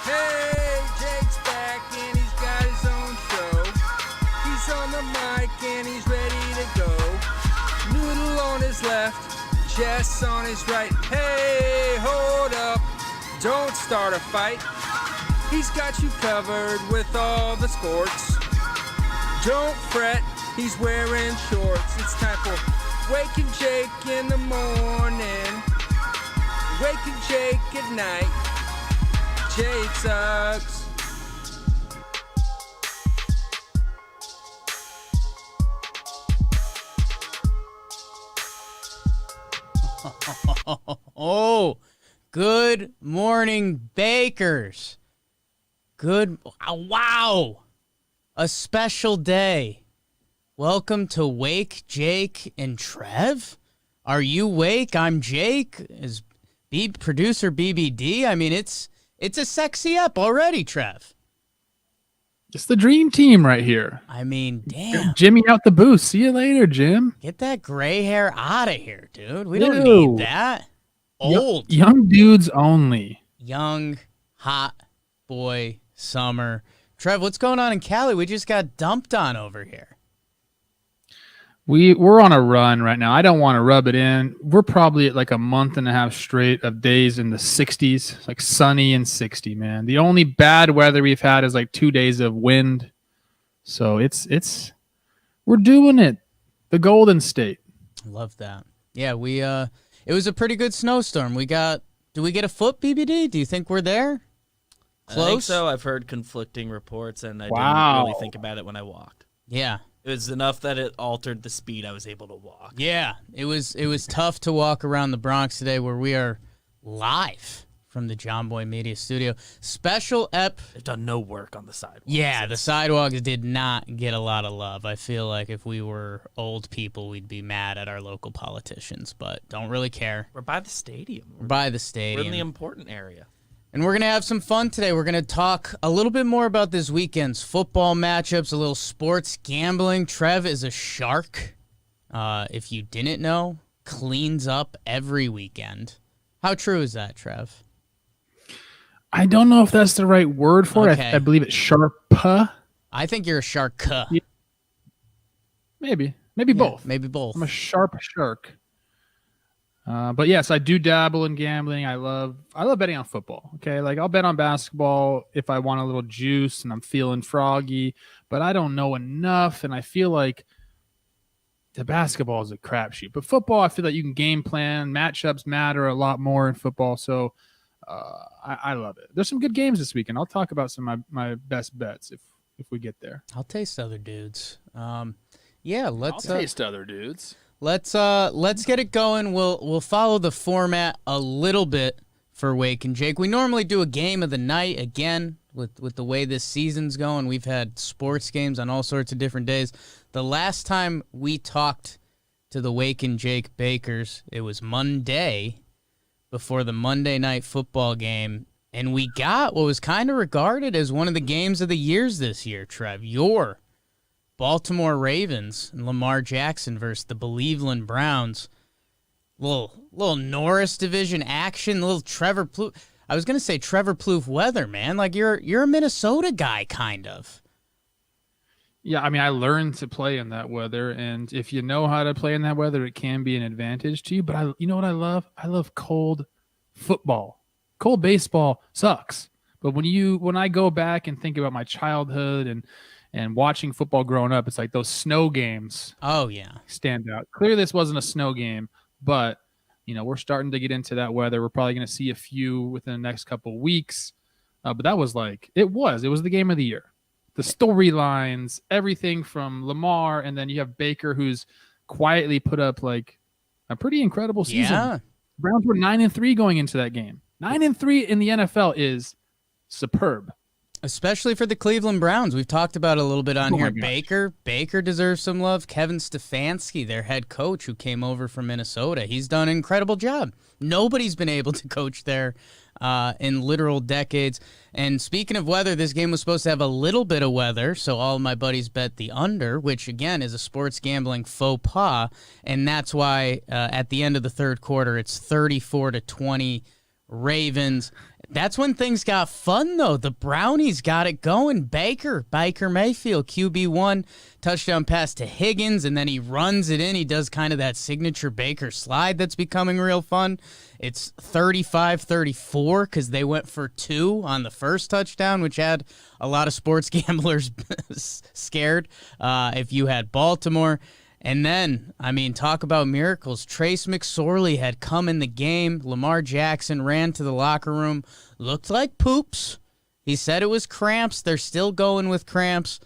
Hey, Jake's back and he's got his own show. He's on the mic and he's ready to go. Noodle on his left, Jess on his right. Hey, hold up, don't start a fight. He's got you covered with all the sports. Don't fret, he's wearing shorts. It's time for Waking Jake in the morning, Waking Jake at night. Jake sucks. Oh, good morning, Bakers. Wow. A special day. Welcome to Wake, Jake, and Trev. Are you Wake? I'm Jake. Is producer BBD? I mean, it's a sexy up already, Trev. It's the dream team right here. I mean, damn. Jimmy out the booth. See you later, Jim. Get that gray hair out of here, dude. We don't need that. Old. Young dudes only. Young, hot boy summer. Trev, what's going on in Cali? We just got dumped on over here. We're on a run right now. I don't want to rub it in. We're probably at like a month and a half straight of days in the 60s, like sunny and 60, man. The only bad weather we've had is like 2 days of wind. So we're doing it. The Golden State. Love that. Yeah, it was a pretty good snowstorm. Do we get a foot, BBD? Do you think we're there? Close? I think so. I've heard conflicting reports, and I didn't really think about it when I walked. Yeah. It was enough that it altered the speed I was able to walk. Yeah, it was tough to walk around the Bronx today, where we are live from the Jomboy Media Studio. Special They've done no work on the sidewalks. Yeah, the sidewalks did not get a lot of love. I feel like if we were old people, we'd be mad at our local politicians, but don't really care. We're by the stadium. We're in the important area. And we're going to have some fun today. We're going to talk a little bit more about this weekend's football matchups, a little sports gambling. Trev is a shark. If you didn't know, cleans up every weekend. How true is that, Trev? I don't know if that's the right word for it. I believe it's sharp. I think you're a shark. Yeah. Maybe both. Maybe both. I'm a sharp shark. But yes, I do dabble in gambling. I love betting on football. Okay, like I'll bet on basketball if I want a little juice and I'm feeling froggy, but I don't know enough, and I feel like the basketball is a crapshoot. But football, I feel like you can game plan. Matchups matter a lot more in football, so I love it. There's some good games this weekend. I'll talk about some of my best bets if we get there. I'll taste other dudes. Let's taste other dudes. Let's get it going. We'll follow the format a little bit for Wake and Jake. We normally do a game of the night again with the way this season's going. We've had sports games on all sorts of different days. The last time we talked to the Wake and Jake Bakers, it was Monday before the Monday night football game, and we got what was kind of regarded as one of the games of the years this year, Trev. Your Baltimore Ravens and Lamar Jackson versus the Cleveland Browns. Little Norris division action, little Trevor Plouffe. I was going to say Trevor Plouffe weather, man. Like you're a Minnesota guy, kind of. Yeah, I mean, I learned to play in that weather, and if you know how to play in that weather, it can be an advantage to you. But you know what I love? I love cold football. Cold baseball sucks. But when I go back and think about my childhood and watching football growing up, it's like those snow games. Oh, yeah. Stand out. Clearly this wasn't a snow game, but, we're starting to get into that weather. We're probably going to see a few within the next couple of weeks. But that was it was the game of the year. The storylines, everything from Lamar, and then you have Baker, who's quietly put up like a pretty incredible season. Yeah. Browns were 9-3 going into that game. 9-3 in the NFL is superb. Especially for the Cleveland Browns. We've talked about it a little bit on here. Baker deserves some love. Kevin Stefanski, their head coach who came over from Minnesota, he's done an incredible job. Nobody's been able to coach there in literal decades. And speaking of weather, this game was supposed to have a little bit of weather, so all of my buddies bet the under, which, again, is a sports gambling faux pas, and that's why at the end of the third quarter, it's 34-20 Ravens. That's when things got fun, though. The Brownies got it going. Baker Mayfield, QB1, touchdown pass to Higgins, and then he runs it in. He does kind of that signature Baker slide that's becoming real fun. It's 35-34 because they went for 2 on the first touchdown, which had a lot of sports gamblers scared if you had Baltimore. And then, I mean, talk about miracles. Trace McSorley had come in the game. Lamar Jackson ran to the locker room. Looked like poops. He said it was cramps. They're still going with cramps.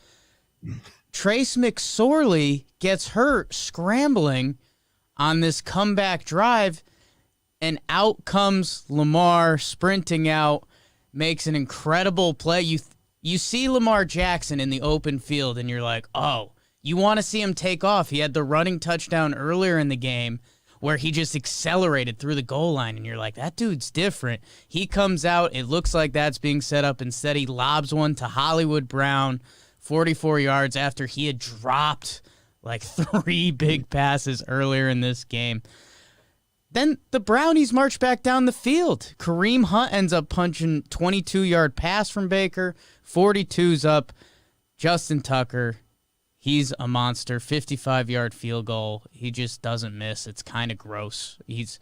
Trace McSorley gets hurt scrambling on this comeback drive, and out comes Lamar sprinting out, makes an incredible play. You see Lamar Jackson in the open field, and you're like, oh, you want to see him take off. He had the running touchdown earlier in the game where he just accelerated through the goal line, and you're like, that dude's different. He comes out. It looks like that's being set up. Instead, he lobs one to Hollywood Brown, 44 yards after he had dropped like 3 big passes earlier in this game. Then the Brownies march back down the field. Kareem Hunt ends up punching 22-yard pass from Baker. 42's up. Justin Tucker, he's a monster. 55-yard field goal. He just doesn't miss. It's kind of gross. He's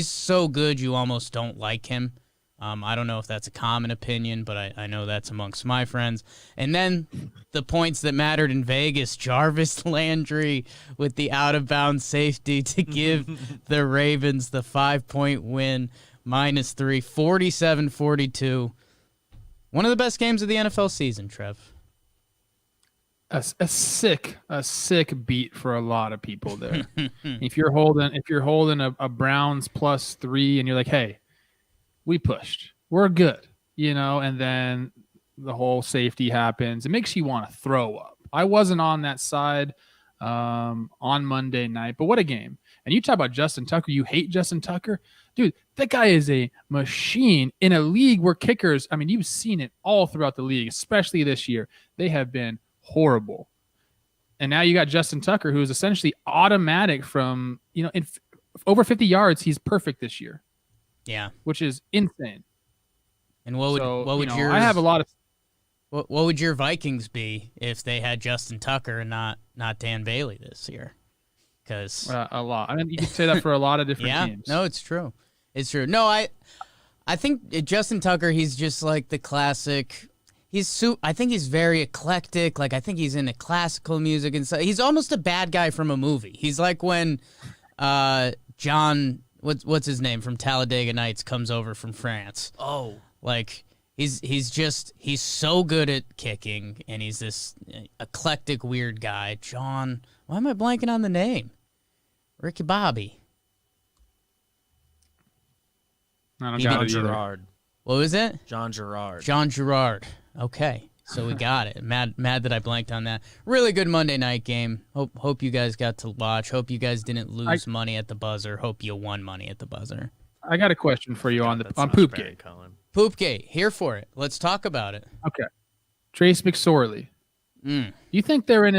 so good you almost don't like him. I don't know if that's a common opinion, but I know that's amongst my friends. And then the points that mattered in Vegas, Jarvis Landry with the out-of-bounds safety to give the Ravens the 5-point win, -3, 47-42. One of the best games of the NFL season, Trev. A sick beat for a lot of people there. If you're holding a Browns +3 and you're like, hey, we pushed, we're good, and then the whole safety happens. It makes you want to throw up. I wasn't on that side on Monday night, but what a game. And you talk about Justin Tucker. You hate Justin Tucker? Dude, that guy is a machine in a league where kickers, I mean, you've seen it all throughout the league, especially this year. They have been horrible. And now you got Justin Tucker, who is essentially automatic from, in over 50 yards. He's perfect this year. Yeah, which is insane. And what would yours? I have a lot of. What would your Vikings be if they had Justin Tucker and not Dan Bailey this year? Because a lot. I mean, you could say that for a lot of different teams. No, it's true. It's true. No, I think Justin Tucker. He's just like the classic. I think he's very eclectic. Like, I think he's into classical music and stuff. He's almost a bad guy from a movie. He's like when John. What's his name from Talladega Nights comes over from France. Oh, like he's so good at kicking, and he's this eclectic weird guy. John, why am I blanking on the name? Ricky Bobby. I don't John Gerard. What was it? John Gerard. John Gerard. Okay. So we got it. Mad that I blanked on that. Really good Monday night game. Hope you guys got to watch. Hope you guys didn't lose money at the buzzer. Hope you won money at the buzzer. I got a question for you on Poopgate. Poopgate, here for it. Let's talk about it. Okay. Trace McSorley. You think they're in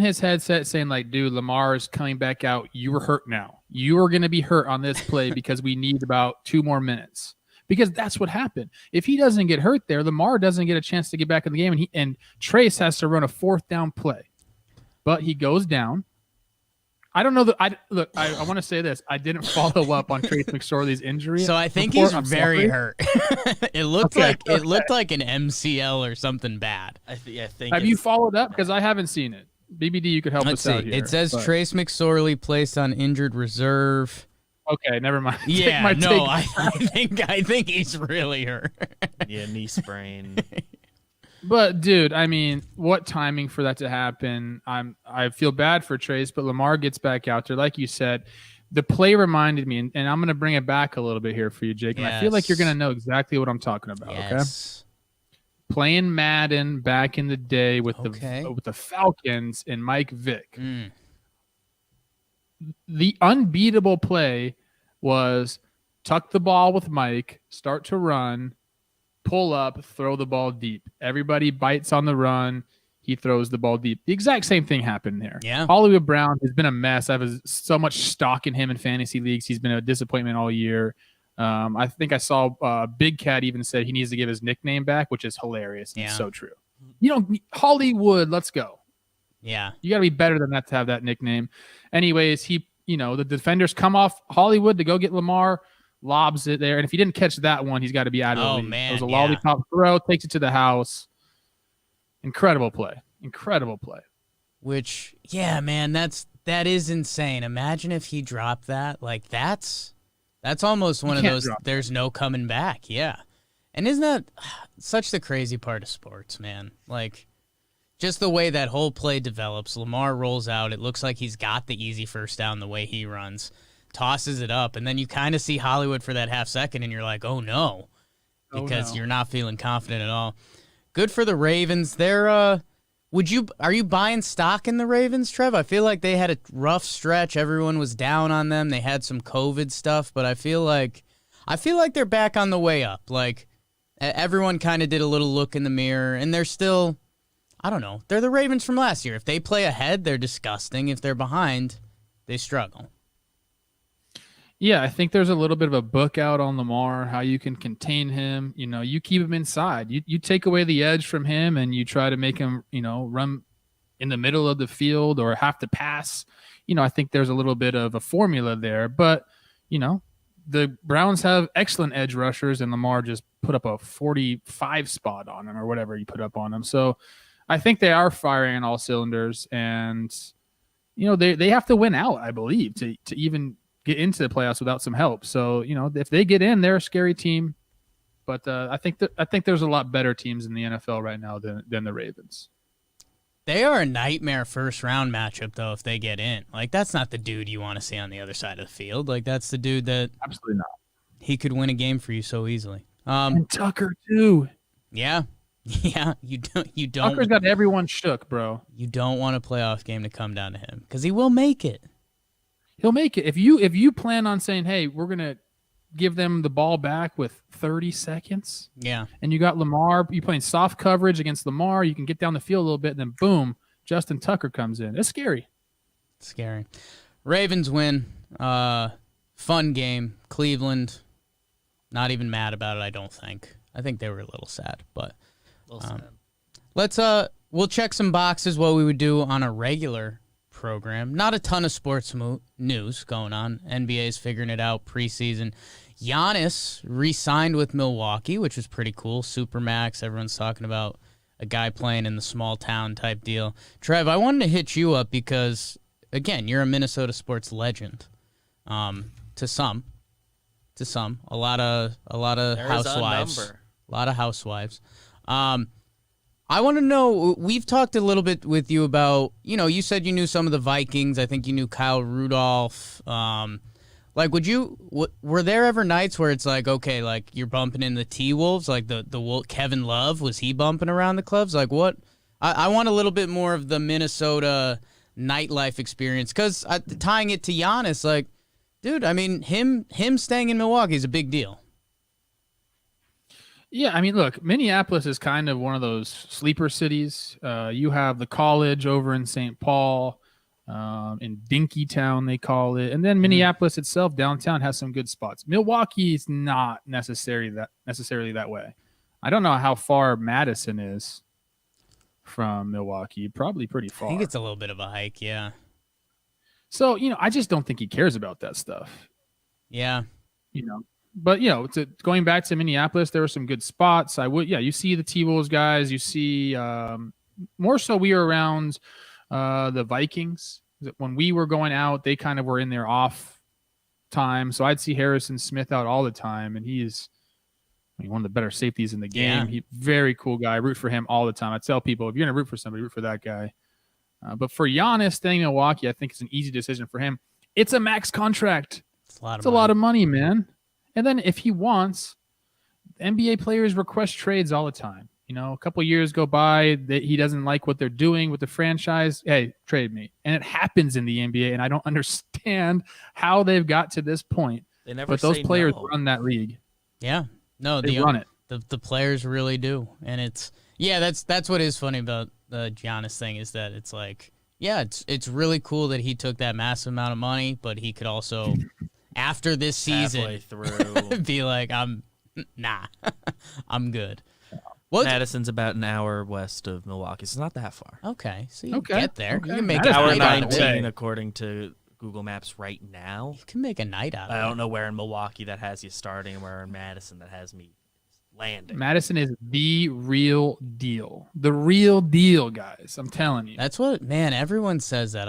his headset saying like, dude, Lamar is coming back out. You were hurt now. You are going to be hurt on this play because we need about 2 more minutes. Because that's what happened. If he doesn't get hurt there, Lamar doesn't get a chance to get back in the game, and Trace has to run a 4th down play. But he goes down. I don't know that. I want to say this. I didn't follow up on Trace McSorley's injury. So I think he's very hurt. It looked like an MCL or something bad. I think. Have you followed up? Because I haven't seen it. BBD, you could help us out here. It says Trace McSorley placed on injured reserve. Okay, never mind. Yeah, I think he's really hurt. Yeah, knee sprain. But dude, I mean, what timing for that to happen? I feel bad for Trace, but Lamar gets back out there, like you said. The play reminded me, and I'm going to bring it back a little bit here for you, Jake. And I feel like you're going to know exactly what I'm talking about. Yes. Okay. Playing Madden back in the day with the Falcons and Mike Vick. The unbeatable play was tuck the ball with Mike, start to run, pull up, throw the ball deep. Everybody bites on the run. He throws the ball deep. The exact same thing happened there. Yeah. Hollywood Brown has been a mess. I have so much stock in him in fantasy leagues. He's been a disappointment all year. I think I saw Big Cat even said he needs to give his nickname back, which is hilarious. And It's so true. Hollywood, let's go. Yeah. You got to be better than that to have that nickname. Anyways, the defenders come off Hollywood to go get Lamar, lobs it there. And if he didn't catch that one, he's got to be out of the league. Man. It was a lollipop throw, takes it to the house. Incredible play. Which, yeah, man, that is insane. Imagine if he dropped that. Like, that's almost one of those, there's no coming back. Yeah. And isn't that such the crazy part of sports, man? Like, just the way that whole play develops. Lamar rolls out. It looks like he's got the easy first down the way he runs. Tosses it up. And then you kind of see Hollywood for that half second, and you're like, oh, no. Because you're not feeling confident at all. Good for the Ravens. They're, are you buying stock in the Ravens, Trev? I feel like they had a rough stretch. Everyone was down on them. They had some COVID stuff, but I feel like they're back on the way up. Like, everyone kind of did a little look in the mirror, and they're still, I don't know. They're the Ravens from last year. If they play ahead, they're disgusting. If they're behind, they struggle. Yeah, I think there's a little bit of a book out on Lamar, how you can contain him. You keep him inside. You take away the edge from him, and you try to make him, run in the middle of the field or have to pass. I think there's a little bit of a formula there. But, the Browns have excellent edge rushers, and Lamar just put up a 45 spot on him or whatever he put up on him. So I think they are firing on all cylinders, and, they have to win out, I believe, to even get into the playoffs without some help. So, if they get in, they're a scary team. But I think there's a lot better teams in the NFL right now than the Ravens. They are a nightmare first-round matchup, though, if they get in. Like, that's not the dude you want to see on the other side of the field. Like, that's the dude that absolutely not. He could win a game for you so easily. And Tucker, too. Yeah. Yeah, you don't. Tucker's got everyone shook, bro. You don't want a playoff game to come down to him because he will make it. He'll make it. If you plan on saying, hey, we're going to give them the ball back with 30 seconds. Yeah. And you got Lamar, you playing soft coverage against Lamar, you can get down the field a little bit, and then boom, Justin Tucker comes in. It's scary. Scary. Ravens win. Fun game. Cleveland, not even mad about it, I don't think. I think they were a little sad, but we'll check some boxes, what we would do on a regular program. Not a ton of sports news going on. NBA's figuring it out preseason. Giannis re-signed with Milwaukee, which was pretty cool. Supermax. Everyone's talking about a guy playing in the small town type deal. Trev, I wanted to hit you up because, again, you're a Minnesota sports legend. To some, a lot of housewives. A lot of housewives. I want to know, we've talked a little bit with you about, you said you knew some of the Vikings. I think you knew Kyle Rudolph. Were there ever nights where it's like, okay, like you're bumping in the T-Wolves, like the Kevin Love, was he bumping around the clubs? Like what? I want a little bit more of the Minnesota nightlife experience because tying it to Giannis, like, dude, I mean, him staying in Milwaukee is a big deal. Yeah, I mean, look, Minneapolis is kind of one of those sleeper cities. You have the college over in St. Paul, in Dinkytown, they call it. And then Minneapolis itself, downtown, has some good spots. Milwaukee is not necessarily that way. I don't know how far Madison is from Milwaukee. Probably pretty far. I think it's a little bit of a hike, yeah. So, I just don't think he cares about that stuff. Yeah. But, going back to Minneapolis, there were some good spots. You see the T-Wolves guys. You see more so we were around the Vikings. When we were going out, they kind of were in their off time. So I'd see Harrison Smith out all the time, and he's one of the better safeties in the game. Yeah. Very cool guy. I root for him all the time. I tell people, if you're going to root for somebody, root for that guy. But for Giannis staying in Milwaukee, I think it's an easy decision for him. It's a max contract. It's a lot of money, man. And then if he wants, NBA players request trades all the time. A couple of years go by that he doesn't like what they're doing with the franchise. Hey, trade me. And it happens in the NBA, and I don't understand how they've got to this point. But those players run that league. Yeah. No, they run it. The players really do. And that's what is funny about the Giannis thing is that it's like, yeah, it's really cool that he took that massive amount of money, but he could also after this halfway season through. be like, I'm good. Madison's about an hour west of Milwaukee. So it's not that far. Okay, so you can get there. Okay. You can make That a is Hour night out of 19 it. according to Google Maps right now. You can make a night out of I it. don't know where in Milwaukee that has you starting and where in Madison that has me landing. Madison is the real deal. The real deal, guys. I'm telling you. That's what, man, everyone says that.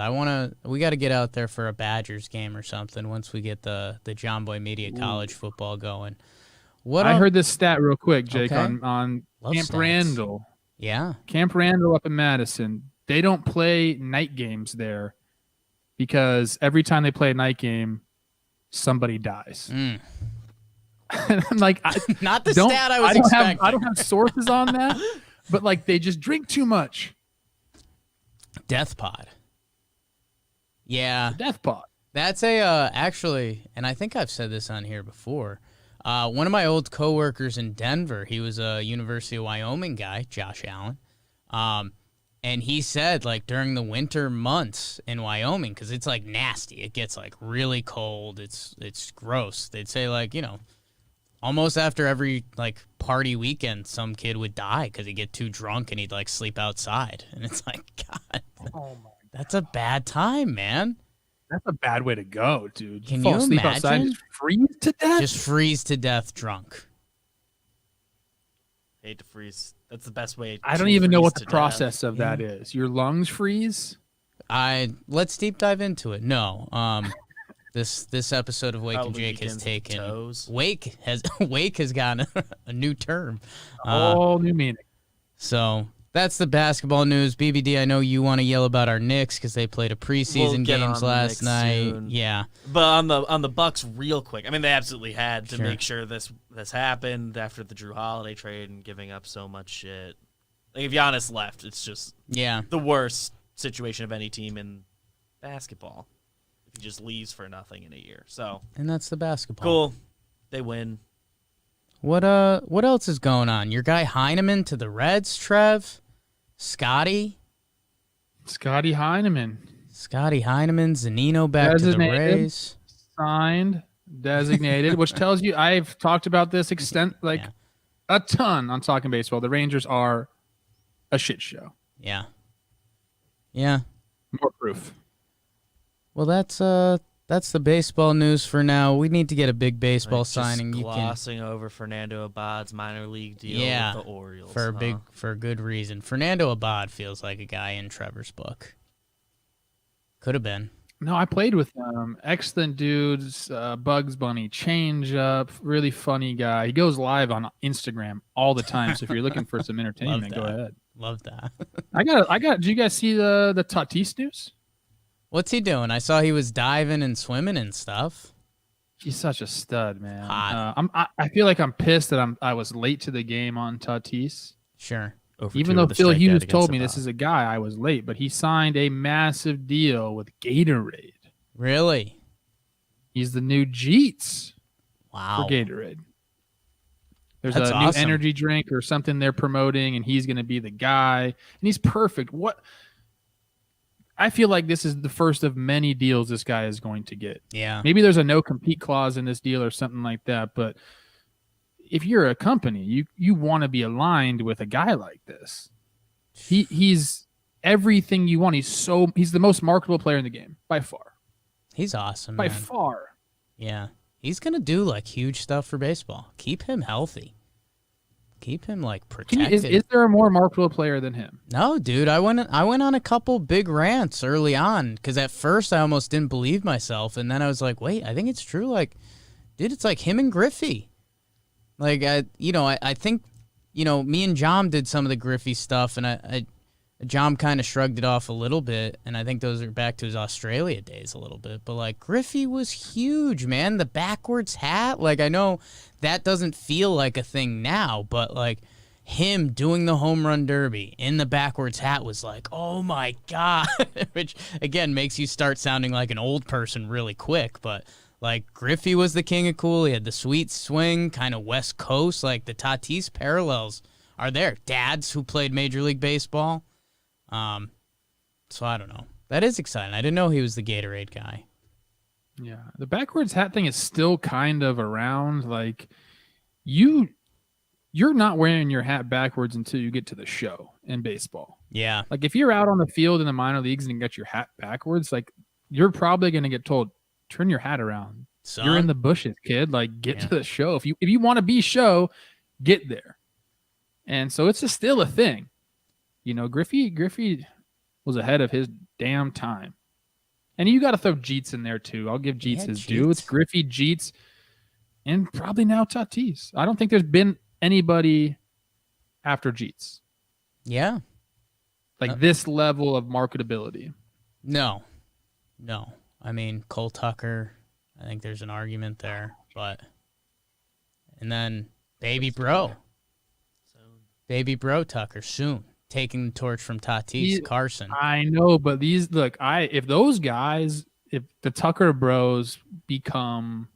We got to get out there for a Badgers game or something once we get the Jomboy Media College football going. I heard this stat real quick, Jake, Okay. on Love Camp stats. Randall. Yeah. Camp Randall up in Madison. They don't play night games there because every time they play a night game, somebody dies. Mm. And I'm like, Not the stat I was expecting. I don't have sources on that, but like they just drink too much. Death pod. Yeah. Death pot. That's actually, and I think I've said this on here before. One of my old coworkers in Denver, he was a University of Wyoming guy, Josh Allen. And he said, like, during the winter months in Wyoming, because it's, like, nasty. It gets, like, really cold. It's gross. They'd say, like, almost after every, like, party weekend, some kid would die because he'd get too drunk and he'd, like, sleep outside. And it's like, God, that's a bad time, man. That's a bad way to go, dude. Can fall you asleep outside and imagine? just freeze to death? Just freeze to death drunk. Hate to freeze. That's the best way. I don't to even know freeze what to the death. process of that is. Your lungs freeze? Let's deep dive into it. No. This episode of Wake and Probably Jake has begins with taken toes. Wake has gotten a new term. All new meaning. So that's the basketball news. BBD, I know you want to yell about our Knicks because they played a preseason get games on the last Knicks night. soon. Yeah. But on the Bucks, real quick. I mean, they absolutely had to Sure. make sure this happened after the Drew Holiday trade and giving up so much shit. Like if Giannis left, it's just Yeah. the worst situation of any team in basketball. If he just leaves for nothing in a year. So And that's the basketball. cool, they win. What else is going on? Your guy Heineman to the Reds, Trev? Scotty Heineman. Zanino back to the Designated. Rays. Signed, designated, which tells you I've talked about this Yeah. a ton on Talking Baseball. The Rangers are a shit show. Yeah. Yeah. More proof. Well, that's the baseball news for now. We need to get a big baseball Like, just signing. glossing over Fernando Abad's minor league deal Yeah, with the Orioles. for a good reason. Fernando Abad feels like a guy in Trevor's book. Could have been. No, I played with them. Excellent dudes. Bugs Bunny, change up, really funny guy. He goes live on Instagram all the time. So if you're looking for some entertainment, go that. ahead. Love that. I got. Did you guys see the Tatis news? What's he doing? I saw he was diving and swimming and stuff. He's such a stud, man. Hot. I feel like I'm pissed that I was late to the game on Tatis. Sure. Even though Phil Hughes told me this is a guy, I was late, but he signed a massive deal with Gatorade. Really? He's the new Jeets Wow. for Gatorade. There's That's a awesome. new energy drink or something they're promoting, and he's going to be the guy. And he's perfect. I feel like this is the first of many deals this guy is going to get. Yeah. Maybe there's a no compete clause in this deal or something like that, but if you're a company, you want to be aligned with a guy like this. He's everything you want. He's the most marketable player in the game by far. He's awesome, By man. far. Yeah. He's going to do like huge stuff for baseball. Keep him healthy. Keep him like protected. Is there a more marketable player than him? No, dude. I went on a couple big rants early on because at first I almost didn't believe myself, and then I was like, wait, I think it's true. Like, dude, it's like him and Griffey. Like, I think, me and Jom did some of the Griffey stuff, and Jom kind of shrugged it off a little bit, and I think those are back to his Australia days a little bit. But, like, Griffey was huge, man. The backwards hat, like, I know that doesn't feel like a thing now, but, like, him doing the home run derby in the backwards hat was like, oh, my God, which, again, makes you start sounding like an old person really quick, but like, Griffey was the king of cool. He had the sweet swing, kind of West Coast. Like, the Tatis parallels are there. Dads who played Major League Baseball. So I don't know. That is exciting. I didn't know he was the Gatorade guy. Yeah, the backwards hat thing is still kind of around. Like you're not wearing your hat backwards until you get to the show in baseball. Yeah. Like if you're out on the field in the minor leagues and you got your hat backwards, like you're probably going to get told, turn your hat around. Son. You're in the bushes, kid. Like get to the show. If you want to be show, get there. And so it's just still a thing. You know, Griffey was ahead of his damn time. And you got to throw Jeets in there too. I'll give Jeets his due. It's Griffey, Jeets, and probably now Tatis. I don't think there's been anybody after Jeets. Yeah. Like this level of marketability. No. I mean, Cole Tucker, I think there's an argument there, but and then Baby Bro Tucker soon taking the torch from Tatis, Carson. I know, but if the Tucker Bros become,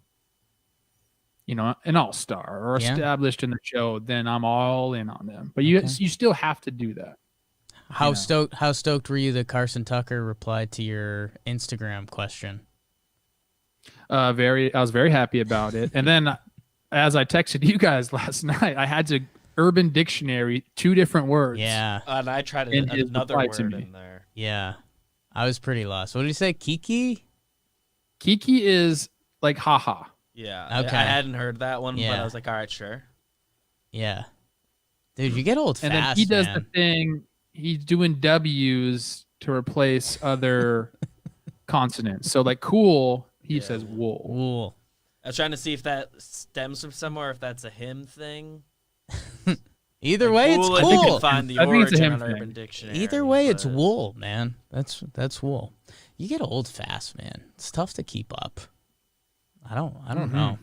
you know, an all-star or established in the show, then I'm all in on them. But you still have to do that. How stoked were you that Carson Tucker replied to your Instagram question? I was very happy about it. And then as I texted you guys last night, I had to Urban Dictionary 2 different words. Yeah. And I tried another word in there. Yeah. I was pretty lost. What did he say? Kiki? Kiki is like haha. Yeah. Okay. I hadn't heard that one, but I was like, all right, sure. Yeah. Dude, you get old fast, and then he does the thing. He's doing W's to replace other consonants. So like cool, he says wool. Wool. I was trying to see if that stems from somewhere, if that's a him thing. Either way, it's cool. I think you can find the origin on thing. Urban Dictionary. Either way, it's wool, man. That's wool. You get old fast, man. It's tough to keep up. I don't know.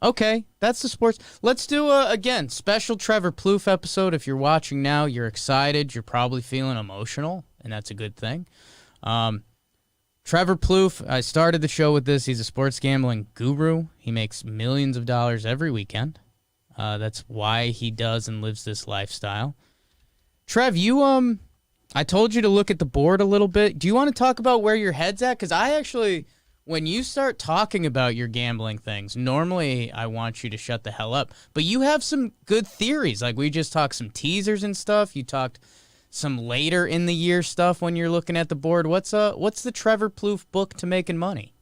Okay, that's the sports. Let's do again special Trevor Plouffe episode. If you're watching now, you're excited. You're probably feeling emotional, and that's a good thing. Trevor Plouffe. I started the show with this. He's a sports gambling guru. He makes millions of dollars every weekend. That's why he does and lives this lifestyle. Trev, you I told you to look at the board a little bit. Do you want to talk about where your head's at? Because I actually. When you start talking about your gambling things, normally I want you to shut the hell up. But you have some good theories. Like we just talked some teasers and stuff. You talked some later in the year stuff when you're looking at the board. What's the Trevor Plouffe book to making money?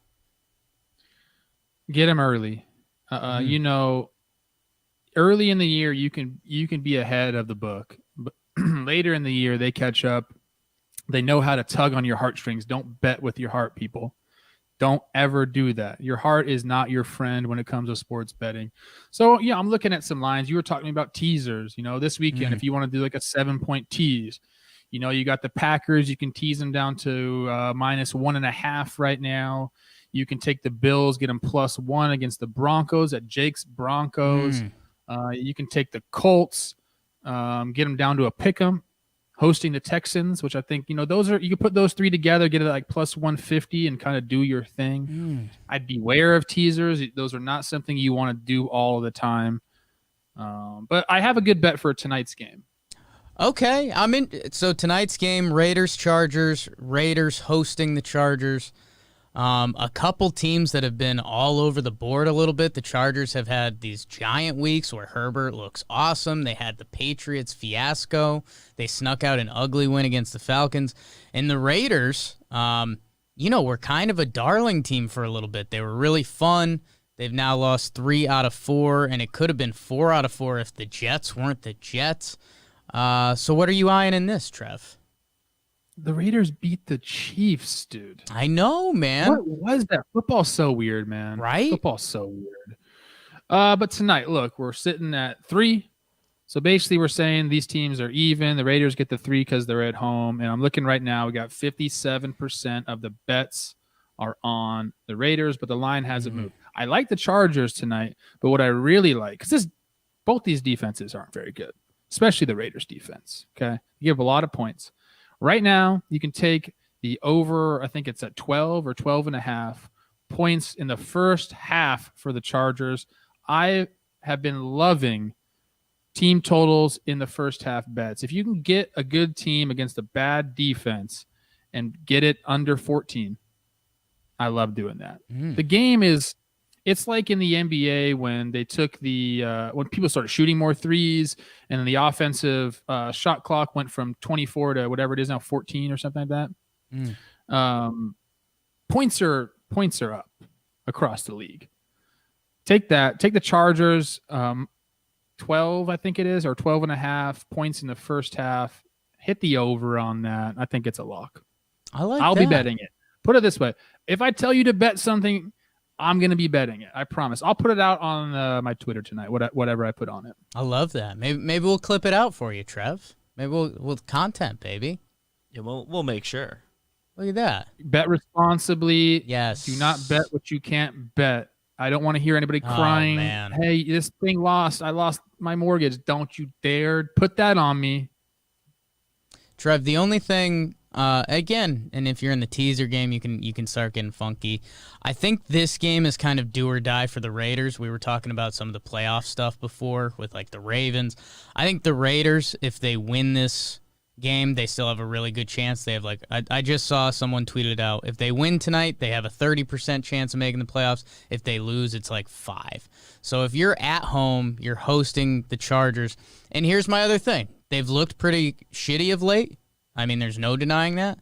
Get him early. You know, early in the year you can be ahead of the book. But later in the year they catch up. They know how to tug on your heartstrings. Don't bet with your heart, people. Don't ever do that. Your heart is not your friend when it comes to sports betting. So, yeah, I'm looking at some lines. You were talking about teasers. You know, this weekend, if you want to do like a 7-point tease, you know, you got the Packers. You can tease them down to -1.5 right now. You can take the Bills, get them +1 against the Broncos at Jake's Broncos. You can take the Colts, get them down to a pick 'em. Hosting the Texans, which I think, you know, those are, you can put those 3 together, get it like +150 and kind of do your thing. I'd beware of teasers. Those are not something you want to do all of the time. But I have a good bet for tonight's game. Okay. So tonight's game, Raiders hosting the Chargers. A couple teams that have been all over the board a little bit. The Chargers have had these giant weeks where Herbert looks awesome. They had the Patriots fiasco. They snuck out an ugly win against the Falcons. And the Raiders, were kind of a darling team for a little bit. They were really fun. They've now lost 3 out of 4, and it could have been 4 out of 4 if the Jets weren't the Jets. So what are you eyeing in this, Trev? The Raiders beat the Chiefs, dude. I know, man. What was that? Football's so weird, man. Right? Football's so weird. But tonight, look, we're sitting at 3. So basically we're saying these teams are even. The Raiders get the 3 because they're at home. And I'm looking right now, we got 57% of the bets are on the Raiders, but the line hasn't moved. I like the Chargers tonight, but what I really like, because both these defenses aren't very good, especially the Raiders defense. Okay. You give a lot of points. Right now, you can take the over, I think it's at 12 or 12.5 points in the first half for the Chargers. I have been loving team totals in the first half bets. If you can get a good team against a bad defense and get it under 14, I love doing that. The game it's like in the NBA when they took when people started shooting more threes and then the offensive shot clock went from 24 to whatever it is now, 14 or something like that. Points are up across the league. Take the Chargers, 12, I think it is, or 12.5 points in the first half. Hit the over on that. I think it's a lock. I'll be betting it. Put it this way. If I tell you to bet something, I'm going to be betting it. I promise. I'll put it out on my Twitter tonight, whatever I put on it. I love that. Maybe we'll clip it out for you, Trev. Maybe we'll content, baby. Yeah, we'll make sure. Look at that. Bet responsibly. Yes. Do not bet what you can't bet. I don't want to hear anybody crying. Man. Hey, this thing lost. I lost my mortgage. Don't you dare put that on me. Trev, the only thing, again, and if you're in the teaser game, you can start getting funky. I think this game is kind of do or die for the Raiders. We were talking about some of the playoff stuff before with like the Ravens. I think the Raiders, if they win this game, they still have a really good chance. They have I just saw someone tweet it out. If they win tonight, they have a 30% chance of making the playoffs. If they lose, it's like 5. So if you're at home, you're hosting the Chargers. And here's my other thing. They've looked pretty shitty of late. I mean, there's no denying that.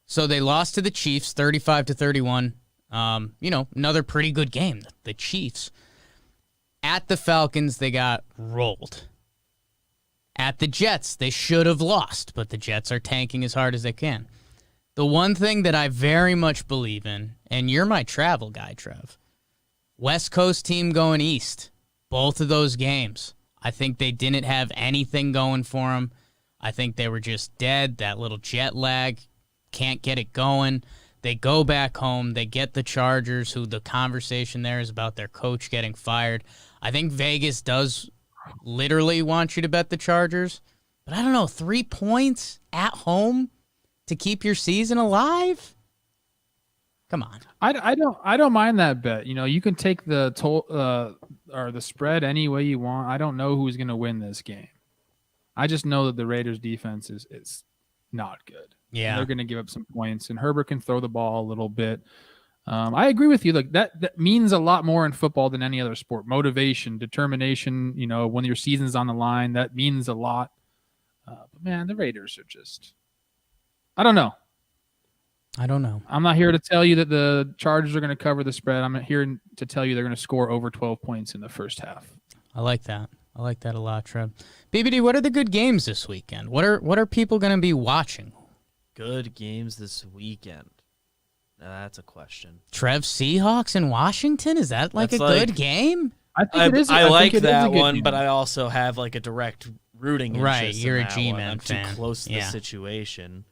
So they lost to the Chiefs 35-31. Another pretty good game, the Chiefs. At the Falcons, they got rolled. At the Jets, they should have lost, but the Jets are tanking as hard as they can. The one thing that I very much believe in, and you're my travel guy, Trev, West Coast team going east. Both of those games. I think they didn't have anything going for them. I think they were just dead. That little jet lag, can't get it going. They go back home. They get the Chargers, who the conversation there is about their coach getting fired. I think Vegas does literally want you to bet the Chargers. But I don't know, 3 points at home to keep your season alive? Come on. I don't mind that bet. You can take the or the spread any way you want. I don't know who's going to win this game. I just know that the Raiders defense is not good. Yeah. They're going to give up some points, and Herbert can throw the ball a little bit. I agree with you. Look, that means a lot more in football than any other sport. Motivation, determination, when your season's on the line, that means a lot. But man, the Raiders are just, I don't know. I'm not here to tell you that the Chargers are going to cover the spread. I'm here to tell you they're going to score over 12 points in the first half. I like that. I like that a lot, Trev. BBD, what are the good games this weekend? What are people going to be watching? Good games this weekend. Now that's a question. Trev, Seahawks in Washington? Is that like a good game? I think it is. I like that one, game. but I also have like a direct rooting interest. Right, you're in a that G-Man one. I'm fan. too close to the situation.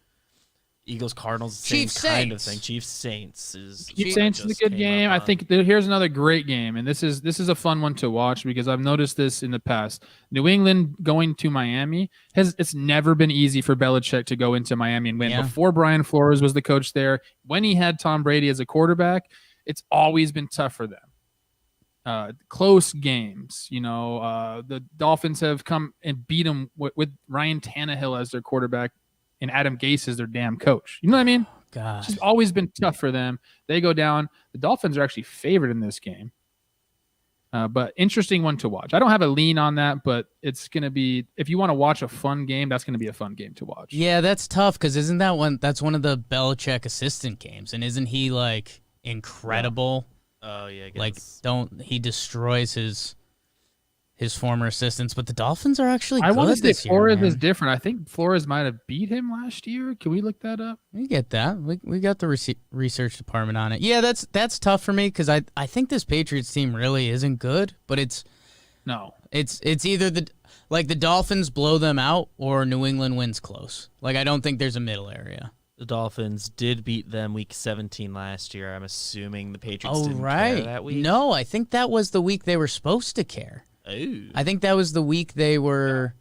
Eagles, Cardinals, same Chiefs, kind of Saints. thing. Chiefs, Saints is. Chiefs Saints is a good game. I think here's another great game, and this is a fun one to watch because I've noticed this in the past. New England going to Miami it's never been easy for Belichick to go into Miami and win. Yeah. Before Brian Flores was the coach there, when he had Tom Brady as a quarterback, it's always been tough for them. Close games, the Dolphins have come and beat them with Ryan Tannehill as their quarterback and Adam Gase is their damn coach. You know what I mean? God. It's just always been tough for them. They go down. The Dolphins are actually favored in this game. But interesting one to watch. I don't have a lean on that, but it's going to be, if you want to watch a fun game, that's going to be a fun game to watch. Yeah, that's tough because isn't that's one of the Belichick assistant games, and isn't he like incredible? Yeah. Oh yeah, like he destroys his former assistants, but the Dolphins are actually good I want to say this year, Flores man. is different. I think Flores might have beat him last year. Can we look that up? We get that. We got the research department on it. Yeah, that's tough for me because I think this Patriots team really isn't good, but it's either the Dolphins blow them out or New England wins close. Like I don't think there's a middle area. The Dolphins did beat them week 17 last year. I'm assuming the Patriots didn't care that week. No, I think that was the week they were supposed to care. Ooh. I think that was the week they were,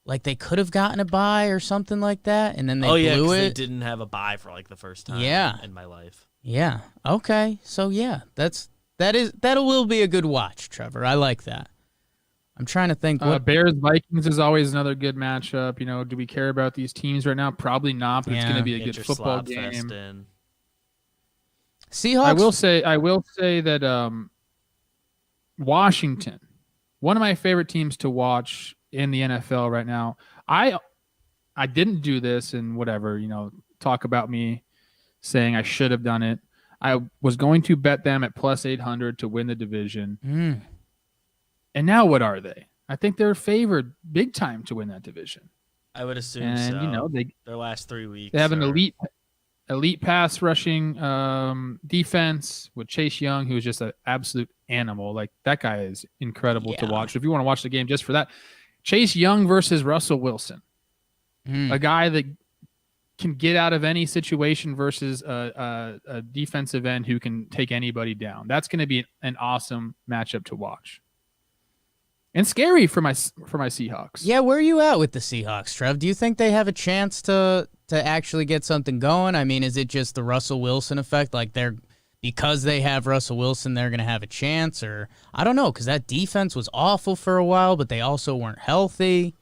like they could have gotten a bye or something like that, and then they blew it. They didn't have a bye for like the first time in my life. Yeah. Okay. So yeah, that will be a good watch, Trevor. I like that. I'm trying to think. Bears Vikings is always another good matchup. Do we care about these teams right now? Probably not, but it's going to be a good football game. Seahawks. I will say that Washington, one of my favorite teams to watch in the NFL right now. I didn't do this and whatever, talk about me saying I should have done it. I was going to bet them at plus 800 to win the division. And now what are they? I think they're favored big time to win that division. I would assume And, so. they Their last 3 weeks. They have an elite pass rushing defense with Chase Young, who is just an absolute animal. Like, that guy is incredible to watch. If you want to watch the game just for that, Chase Young versus Russell Wilson, a guy that can get out of any situation versus a defensive end who can take anybody down. That's going to be an awesome matchup to watch. And scary for my Seahawks. Yeah, where are you at with the Seahawks, Trev? Do you think they have a chance to actually get something going? I mean, is it just the Russell Wilson effect? Like, because they have Russell Wilson, they're going to have a chance? Or I don't know, because that defense was awful for a while, but they also weren't healthy.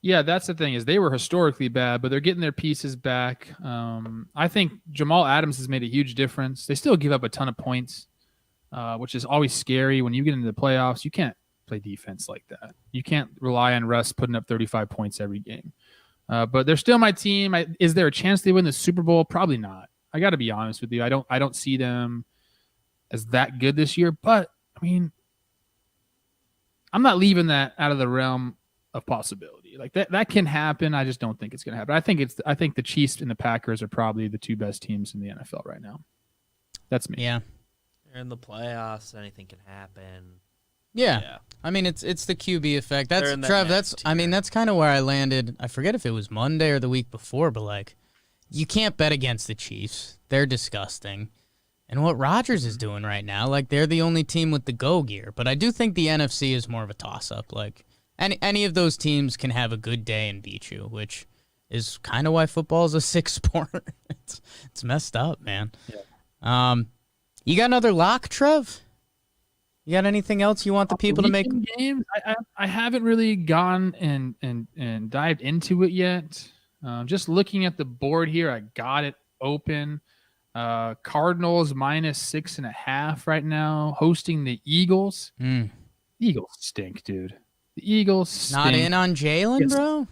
Yeah, that's the thing, is they were historically bad, but they're getting their pieces back. I think Jamal Adams has made a huge difference. They still give up a ton of points, which is always scary. When you get into the playoffs, you can't play defense like that. You can't rely on Russ putting up 35 points every game. But they're still my team. Is there a chance they win the Super Bowl? Probably not. I got to be honest with you. I don't see them as that good this year. But I mean, I'm not leaving that out of the realm of possibility. Like that can happen. I just don't think it's going to happen. I think the Chiefs and the Packers are probably the two best teams in the NFL right now. That's me. Yeah. They're in the playoffs. Anything can happen. Yeah. I mean, it's the QB effect. That's Trev. That's kind of where I landed. I forget if it was Monday or the week before, but like, you can't bet against the Chiefs. They're disgusting. And what Rodgers is doing right now, like, they're the only team with the go gear. But I do think the NFC is more of a toss up. Like, any of those teams can have a good day and beat you, which is kind of why football is a sick sport. It's messed up, man. Yeah. You got another lock, Trev? You got anything else you want the people to make? Games? I haven't really gone and dived into it yet. Just looking at the board here, I got it open. Cardinals -6.5 right now, hosting the Eagles. The Eagles stink, dude. The Eagles stink. Not in on Jalen, bro?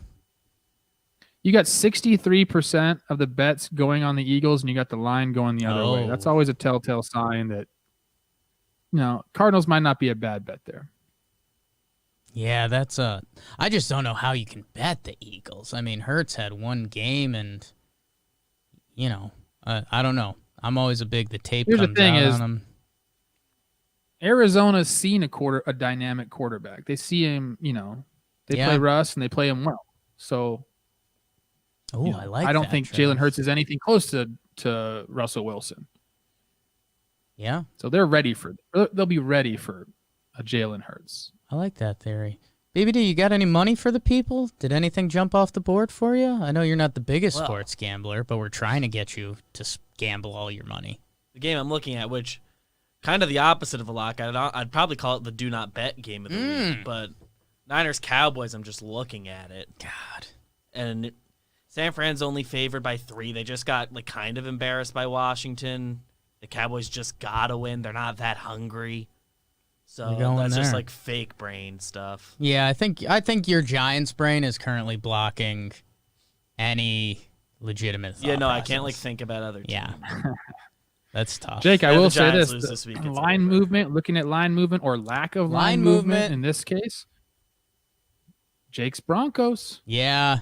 You got 63% of the bets going on the Eagles, and you got the line going the other way. That's always a telltale sign that, Cardinals might not be a bad bet there. Yeah, I just don't know how you can bet the Eagles. I mean, Hurts had one game, and, I don't know. I'm always the tape Here's comes the thing out is, on him. Arizona's seen a dynamic quarterback. They see him, they play Russ, and they play him well. So, I don't think Jalen Hurts is anything close to Russell Wilson. Yeah. So they'll be ready for a Jalen Hurts. I like that theory. BBD, you got any money for the people? Did anything jump off the board for you? I know you're not the biggest sports gambler, but we're trying to get you to gamble all your money. The game I'm looking at, which kind of the opposite of a lock, I'd probably call it the do not bet game of the week, but Niners Cowboys, I'm just looking at it. God. And San Fran's only favored by 3. They just got kind of embarrassed by Washington. The Cowboys just gotta win. They're not that hungry. So that's just fake brain stuff. Yeah, I think your Giants brain is currently blocking any legitimate thought I process. can't think about other teams. Yeah. That's tough. Jake, I will say this. Week, line movement, looking at line movement or lack of line movement in this case, Jake's Broncos. Yeah.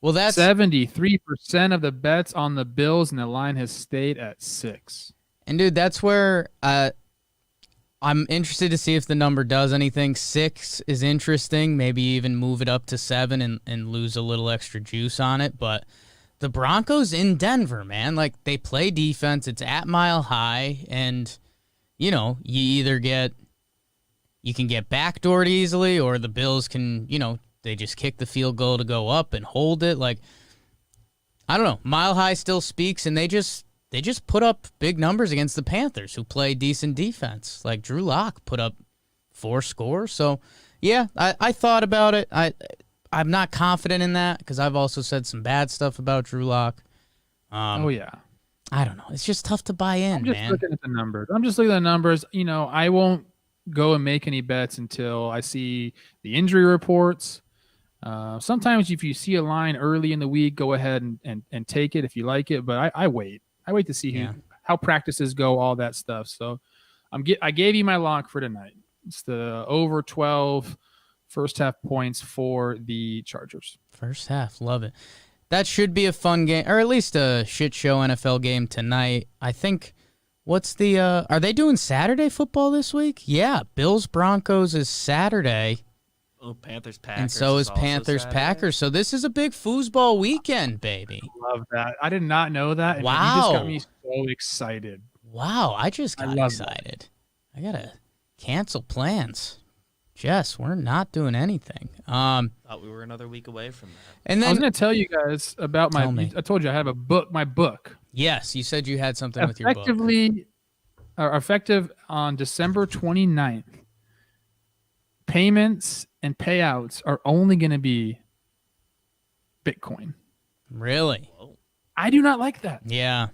Well, that's 73% of the bets on the Bills, and the line has stayed at 6. And, dude, that's where I'm interested to see if the number does anything. 6 is interesting. Maybe even move it up to 7 and lose a little extra juice on it. But the Broncos in Denver, man, they play defense. It's at Mile High. And, you can get backdoored easily, or the Bills can, they just kick the field goal to go up and hold it. I don't know. Mile High still speaks, and they just put up big numbers against the Panthers, who play decent defense. Drew Lock put up 4 scores. So, yeah, I thought about it. I'm not confident in that because I've also said some bad stuff about Drew Lock. Yeah. I don't know. It's just tough to buy in, I'm just man. looking at the numbers. I won't go and make any bets until I see the injury reports. Sometimes if you see a line early in the week, go ahead and take it if you like it. But I wait. I wait to see how practices go, all that stuff. So I gave you my lock for tonight. It's the over 12 first half points for the Chargers. First half. Love it. That should be a fun game, or at least a shit show NFL game tonight. I think, are they doing Saturday football this week? Yeah, Bills-Broncos is Saturday. Oh, Panthers-Packers. And so is Panthers-Packers. So this is a big foosball weekend, baby. Love that. I did not know that. And wow. You just got me so excited. Wow, I just got excited. I got to cancel plans. Jess, we're not doing anything. Thought we were another week away from that. And then I was going to tell you guys about I told you I have a book. My book. Yes, you said you had something with your book. Effective on December 29th. Payments and payouts are only going to be Bitcoin. Really? I do not like that. Yeah.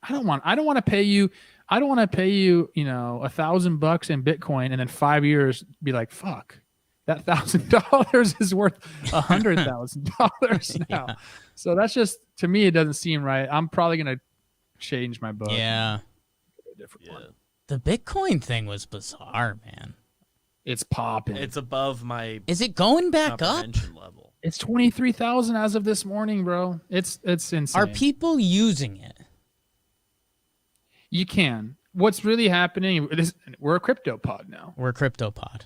I don't want to pay you. I don't want to pay you, $1,000 in Bitcoin and then 5 years be like, fuck, that $1,000 is worth $100,000 now. Yeah. So that's just, to me, it doesn't seem right. I'm probably going to change my book. Yeah. The Bitcoin thing was bizarre, man. It's popping. It's above my. Is it going back up? Level. It's 23,000 as of this morning, bro. It's insane. Are people using it? You can. What's really happening? We're a crypto pod now. We're a crypto pod.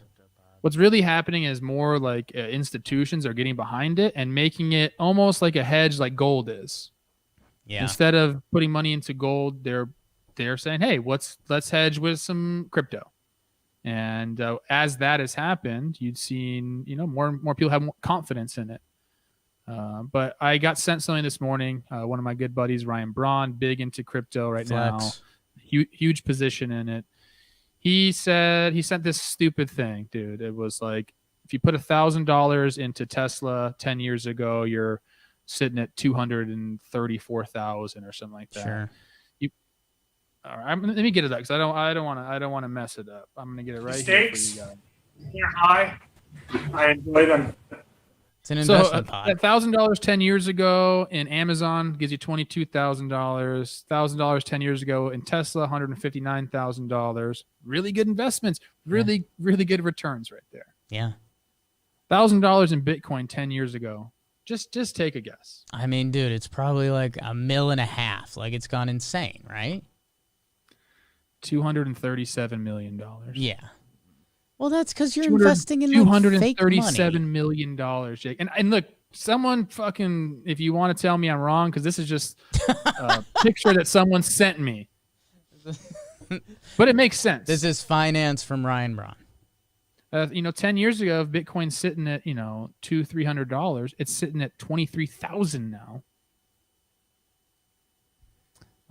What's really happening is more like institutions are getting behind it and making it almost like a hedge, like gold is. Yeah. Instead of putting money into gold, they're saying, "Hey, let's hedge with some crypto." And as that has happened, you've seen more people have more confidence in it. But I got sent something this morning. One of my good buddies, Ryan Braun, big into crypto right now, huge position in it. He said he sent this stupid thing, dude. It was like if you put $1,000 into Tesla 10 years ago, you're sitting at 234,000 or something like that. Sure. All right, let me get it up because I don't want to mess it up. I'm gonna get it right here for you guys. They're high. I enjoy them. It's an investment pod. $1,000 10 years ago in Amazon gives you $22,000. $1,000 10 years ago in Tesla, $159,000. Really good investments. Really good returns right there. Yeah. $1,000 in Bitcoin 10 years ago. Just take a guess. I mean, dude, it's probably like $1.5 million. Like it's gone insane, right? $237 million. Yeah. Well, that's because you're investing in fake money. $237 million, Jake. And look, someone fucking, if you want to tell me I'm wrong, because this is just a picture that someone sent me. But it makes sense. This is finance from Ryan Braun. 10 years ago, if Bitcoin's sitting at, $200-$300, it's sitting at 23,000 now.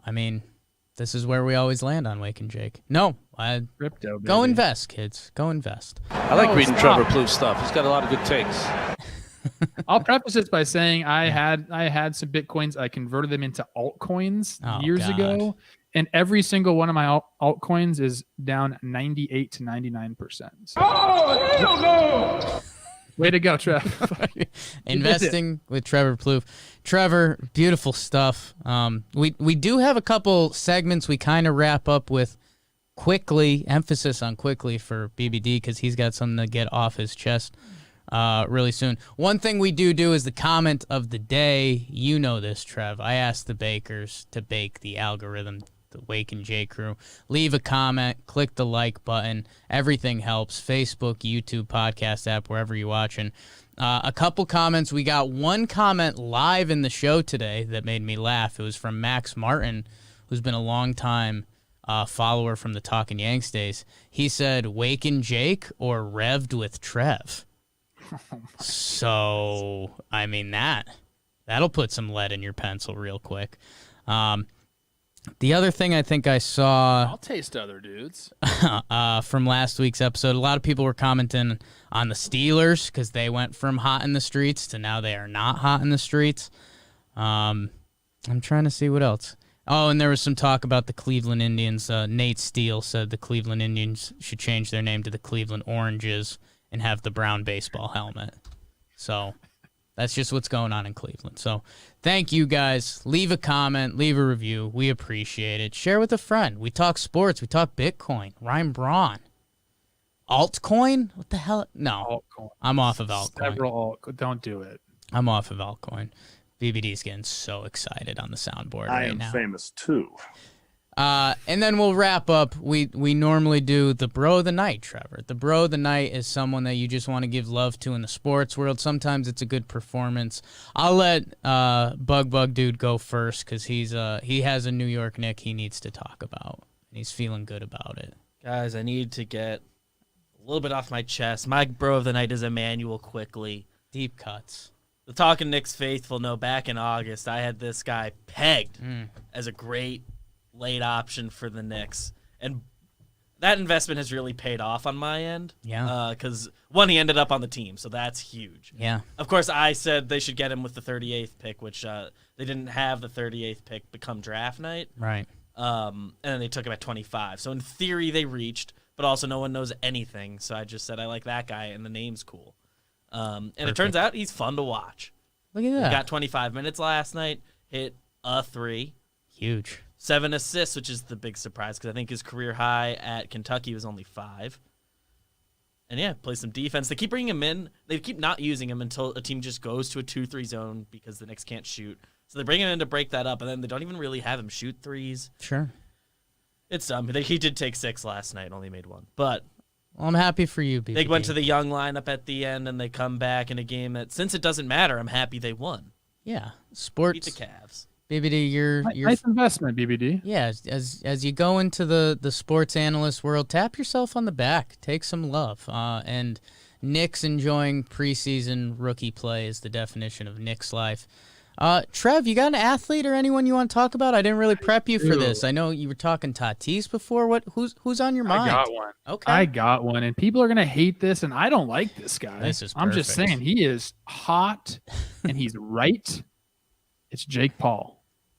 I mean, this is where we always land on Wake and Jake. No, Crypto, baby. Go invest, kids. Go invest. I like reading Trevor Plouffe stuff. He's got a lot of good takes. I'll preface this by saying I had some Bitcoins. I converted them into altcoins years ago, and every single one of my altcoins is down 98 to 99%. Oh, hell no! Way to go, Trev. Investing with Trevor Plouffe. Trevor, beautiful stuff. We do have a couple segments we kind of wrap up with quickly, emphasis on quickly for BBD because he's got something to get off his chest really soon. One thing we do is the comment of the day. You know this, Trev. I asked the bakers to bake the algorithm, the Wake and J crew. Leave a comment, click the like button. Everything helps. Facebook, YouTube, podcast app, wherever you're watching. A couple comments. We got one comment live in the show today that made me laugh. It was from Max Martin, who's been a long time follower from the Talkin' Yanks days. He said, Wake and Jake or Revved with Trev. So, I mean, that'll put some lead in your pencil real quick. The other thing I think I saw... I'll taste other dudes. From last week's episode, a lot of people were commenting on the Steelers because they went from hot in the streets to now they are not hot in the streets. I'm trying to see what else. Oh, and there was some talk about the Cleveland Indians. Nate Steele said the Cleveland Indians should change their name to the Cleveland Oranges and have the brown baseball helmet. So that's just what's going on in Cleveland. So thank you guys. Leave a comment, leave a review. We appreciate it. Share with a friend. We talk sports. We talk Bitcoin. Ryan Braun. Altcoin? What the hell? No. Altcoin. I'm off of altcoin. Several don't do it. I'm off of altcoin. BBD's getting so excited on the soundboard right now. I am famous too. And then we'll wrap up. We normally do the bro of the night, Trevor. The bro of the night is someone that you just want to give love to in the sports world. Sometimes it's a good performance. I'll let Bug Dude go first because he has a New York Knick he needs to talk about. And he's feeling good about it. Guys, I need to get a little bit off my chest. My bro of the night is Emmanuel Quickly. Deep cuts. The Talking Knicks faithful know back in August I had this guy pegged as a great late option for the Knicks. And that investment has really paid off on my end. Yeah. Because, one, he ended up on the team, so that's huge. Yeah. Of course, I said they should get him with the 38th pick, which they didn't have the 38th pick become draft night. Right. And then they took him at 25. So in theory, they reached, but also no one knows anything. So I just said I like that guy, and the name's cool. And It turns out he's fun to watch. Look at that. He got 25 minutes last night, hit a 3. Huge. 7 assists, which is the big surprise because I think his career high at Kentucky was only 5. And yeah, play some defense. They keep bringing him in. They keep not using him until a team just goes to a 2-3 zone because the Knicks can't shoot. So they bring him in to break that up, and then they don't even really have him shoot threes. Sure. It's dumb. He did take 6 last night, only made 1. But well, I'm happy for you, BBD. they went to the young lineup at the end, and they come back in a game that, since it doesn't matter, I'm happy they won. Yeah, sports. Beat the Cavs. BBD, you're Nice investment, BBD. Yeah, as you go into the sports analyst world, tap yourself on the back, take some love. And Knicks enjoying preseason rookie play is the definition of Knicks life. Trev, you got an athlete or anyone you want to talk about? I didn't really prep you for this. I know you were talking Tatis before. Who's on your mind? I got one. Okay. I got one, and people are gonna hate this, and I don't like this guy. This is I'm just perfect. saying he is hot, and he's right. It's Jake Paul.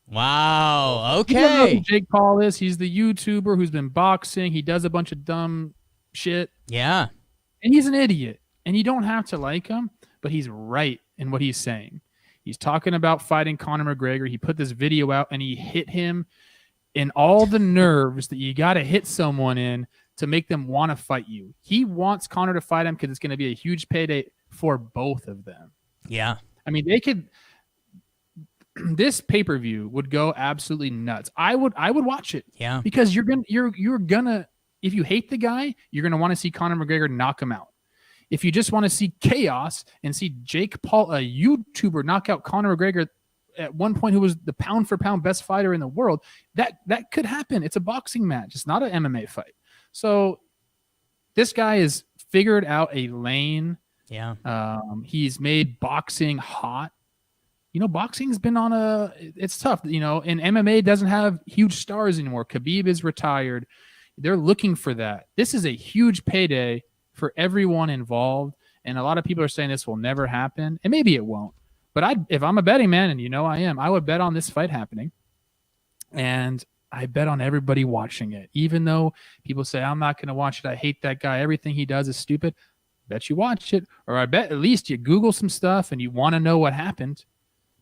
Wow. People know Okay. who Jake Paul is. He's the YouTuber who's been boxing. He does a bunch of dumb shit, Yeah. and he's an idiot. And you don't have to like him, but he's right in what he's saying. He's talking about fighting Conor McGregor. He put this video out, and he hit him in all the nerves that you got to hit someone in to make them want to fight you. He wants Conor to fight him because it's going to be a huge payday for both of them. Yeah. I mean, they could. This pay-per-view would go absolutely nuts. I would watch it. Yeah. Because you're gonna if you hate the guy, you're gonna want to see Conor McGregor knock him out. If you just want to see chaos and see Jake Paul, a YouTuber, knock out Conor McGregor at one point, who was the pound for pound best fighter in the world, that could happen. It's a boxing match. It's not an MMA fight. So this guy has figured out a lane. Yeah. He's made boxing hot. You know, boxing's been on it's tough, and MMA doesn't have huge stars anymore. Khabib is retired. They're looking for that. This is a huge payday for everyone involved. And a lot of people are saying this will never happen, and maybe it won't. But if I'm a betting man, and I am, I would bet on this fight happening. And I bet on everybody watching it. Even though people say, I'm not going to watch it, I hate that guy, everything he does is stupid, bet you watch it. Or I bet at least you Google some stuff and you want to know what happened.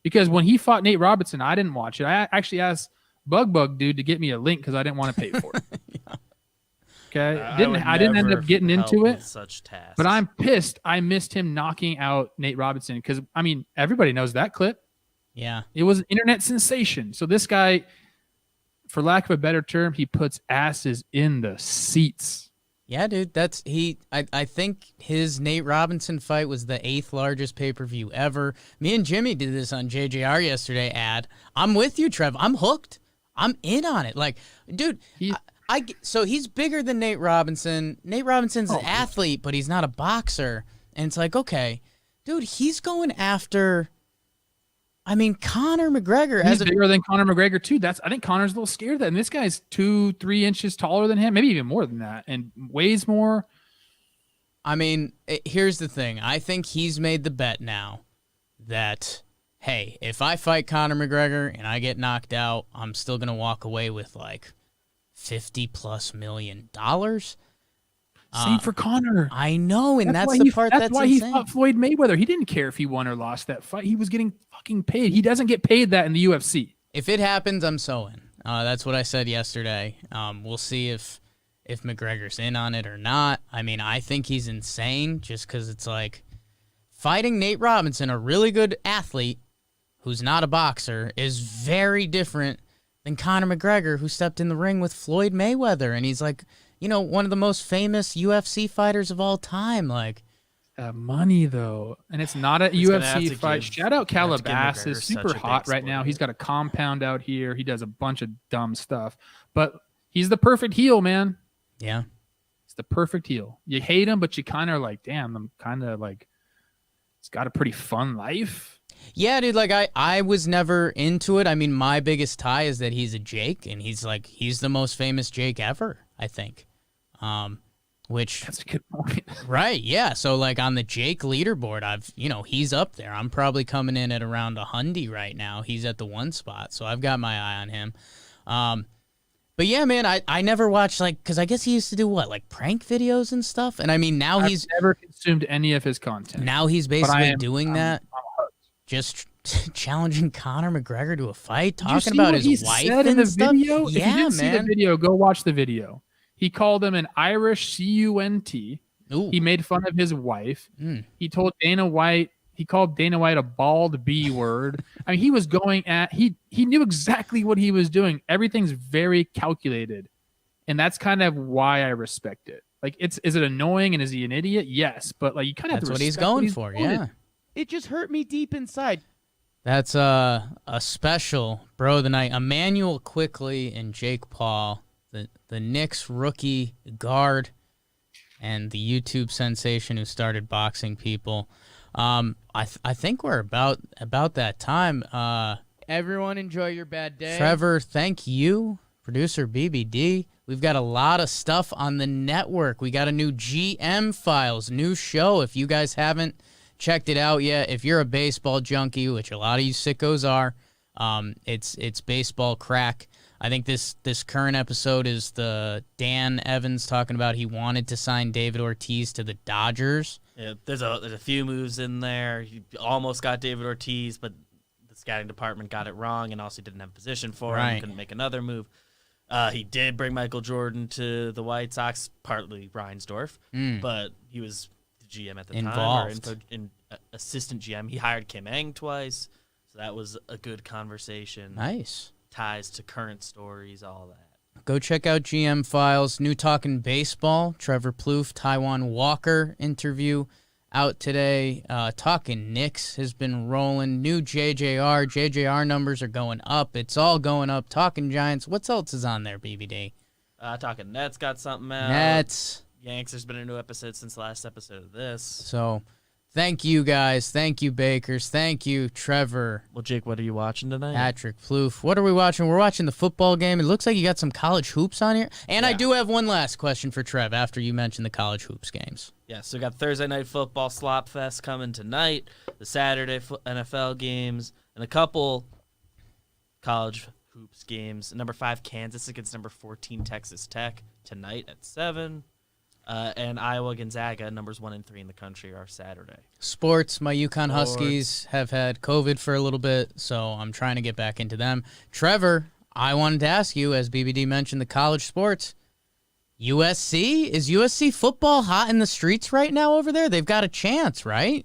Because when he fought Nate Robinson, I didn't watch it. I actually asked Bug Dude to get me a link because I didn't want to pay for it. Yeah. Okay, I didn't end up getting into it. Such tasks. But I'm pissed. I missed him knocking out Nate Robinson because everybody knows that clip. Yeah. It was an internet sensation. So this guy, for lack of a better term, he puts asses in the seats. Yeah, dude, I think his Nate Robinson fight was the 8th largest pay-per-view ever. Me and Jimmy did this on JJR yesterday ad. I'm with you, Trev. I'm hooked. I'm in on it. Like, dude, so he's bigger than Nate Robinson. Nate Robinson's an athlete, but he's not a boxer. And it's like, okay, dude, he's going after Conor McGregor. He's bigger than Conor McGregor too. I think Conor's a little scared of that. And this guy's 2-3 inches taller than him, maybe even more than that, and weighs more. Here's the thing. I think he's made the bet now that, hey, if I fight Conor McGregor and I get knocked out, I'm still going to walk away with like $50+ million. Same for Conor. I know, and that's the part that's why insane. he fought Floyd Mayweather. He didn't care if he won or lost that fight. He was getting fucking paid. He doesn't get paid that in the UFC. If it happens, I'm so in. That's what I said yesterday. We'll see if McGregor's in on it or not. I mean, I think he's insane just because it's like fighting Nate Robinson, a really good athlete who's not a boxer, is very different than Conor McGregor, who stepped in the ring with Floyd Mayweather, and he's like, one of the most famous UFC fighters of all time. Like, money though, and it's not a UFC fight. Shout out Calabasas, super hot right now. He's got a compound out here. He does a bunch of dumb stuff, but he's the perfect heel, man. Yeah, it's the perfect heel. You hate him, but you kind of like, damn, I'm kind of like, he's got a pretty fun life. Yeah, dude, like I was never into it. I mean, my biggest tie is that he's a Jake, and he's the most famous Jake ever, I think. Which that's a good point. Right, yeah. So like on the Jake leaderboard, he's up there. I'm probably coming in at around 100 right now. He's at the 1 spot, so I've got my eye on him. But yeah, man, I never watched because I guess he used to do what, like prank videos and stuff. And I mean, now he's never consumed any of his content. Now he's basically doing that, just challenging Conor McGregor to a fight, talking about his wife and the stuff. Video? Yeah, if you didn't man. see the video, go watch the video. He called him an Irish cunt. Ooh. He made fun of his wife. He called Dana White a bald B word. I mean, he was going at he knew exactly what he was doing. Everything's very calculated. And that's kind of why I respect it. Like, is it annoying and is he an idiot? Yes, but like you kind of have to That's respect what he's going for. Yeah. It just hurt me deep inside. That's a special bro of the night. Emmanuel Quickly and Jake Paul, the Knicks rookie guard and the YouTube sensation who started boxing people. I think we're about that time. Everyone enjoy your bad day. Trevor, thank you. Producer BBD. We've got a lot of stuff on the network. We got a new GM Files, new show. If you guys haven't checked it out yet, if you're a baseball junkie, which a lot of you sickos are, it's baseball crack. I think this current episode is the Dan Evans talking about he wanted to sign David Ortiz to the Dodgers. Yeah, there's a few moves in there. He almost got David Ortiz, but the scouting department got it wrong and also didn't have a position for him. Couldn't make another move. He did bring Michael Jordan to the White Sox, partly Reinsdorf, but he was the GM at the Involved. time, or assistant GM. He hired Kim Eng twice, so that was a good conversation. Nice. Ties to current stories, all that. Go check out GM Files. New Talking Baseball. Trevor Plouffe, Taiwan Walker interview out today. Talking Knicks has been rolling. New JJR. JJR numbers are going up. It's all going up. Talking Giants. What else is on there, BBD? Talking Nets got something out. Nets. Yanks, there's been a new episode since the last episode of this. So thank you, guys. Thank you, Bakers. Thank you, Trevor. Well, Jake, what are you watching tonight? Patrick Plouffe. What are we watching? We're watching the football game. It looks like you got some college hoops on here. And I do have one last question for Trev after you mentioned the college hoops games. Yeah, so we got Thursday Night Football Slop Fest coming tonight, the Saturday NFL games, and a couple college hoops games. Number 5, Kansas against number 14, Texas Tech, tonight at 7. And Iowa Gonzaga, numbers 1 and 3 in the country, are Saturday. Sports, my UConn Huskies have had COVID for a little bit, so I'm trying to get back into them. Trevor, I wanted to ask you, as BBD mentioned, the college sports. USC? Is USC football hot in the streets right now over there? They've got a chance, right?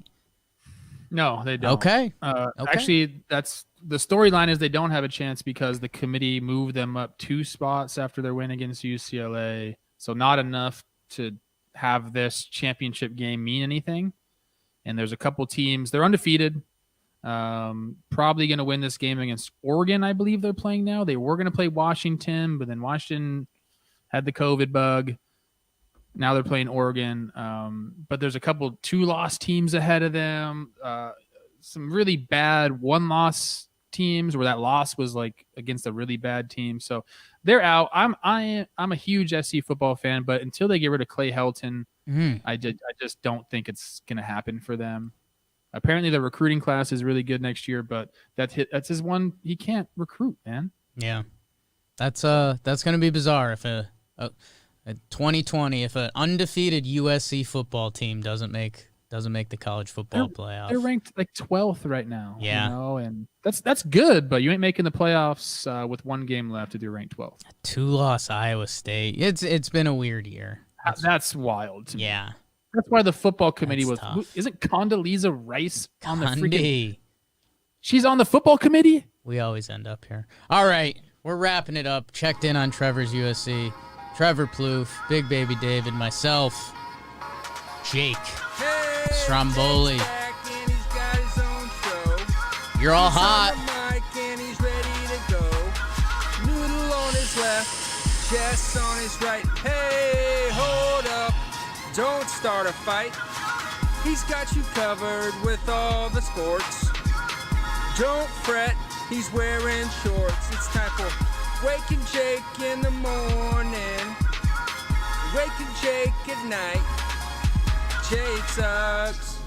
No, they don't. Okay. Actually, that's the storyline is they don't have a chance because the committee moved them up 2 spots after their win against UCLA. So not enough to have this championship game mean anything. And there's a couple teams. They're undefeated. Probably going to win this game against Oregon, I believe they're playing now. They were going to play Washington, but then Washington had the COVID bug. Now they're playing Oregon. But there's a couple 2-loss teams ahead of them. Some really bad 1-loss teams where that loss was like against a really bad team. So they're out. I'm a huge SC football fan, but until they get rid of Clay Helton, I just don't think it's going to happen for them. Apparently, the recruiting class is really good next year, but that's his one. He can't recruit, man. Yeah, that's gonna be bizarre if a 2020 if an undefeated USC football team doesn't make the college football playoff. They're ranked like 12th right now. Yeah, you know, and that's good, but you ain't making the playoffs with one game left if you're ranked 12th. 2-loss Iowa State. It's been a weird year. That's wild to me. Yeah. That's why the football committee Tough. Isn't Condoleezza Rice on the freaking? Condi. She's on the football committee. We always end up here. All right, we're wrapping it up. Checked in on Trevor's USC. Trevor Plouffe, Big Baby David, myself, Jake, Stromboli. You're all hot. Noodle on his left, chest on his right. Hey, hold up. Don't start a fight. He's got you covered with all the sports. Don't fret, he's wearing shorts. It's time for Wake and Jake in the morning. Wake and Jake at night. Jake sucks.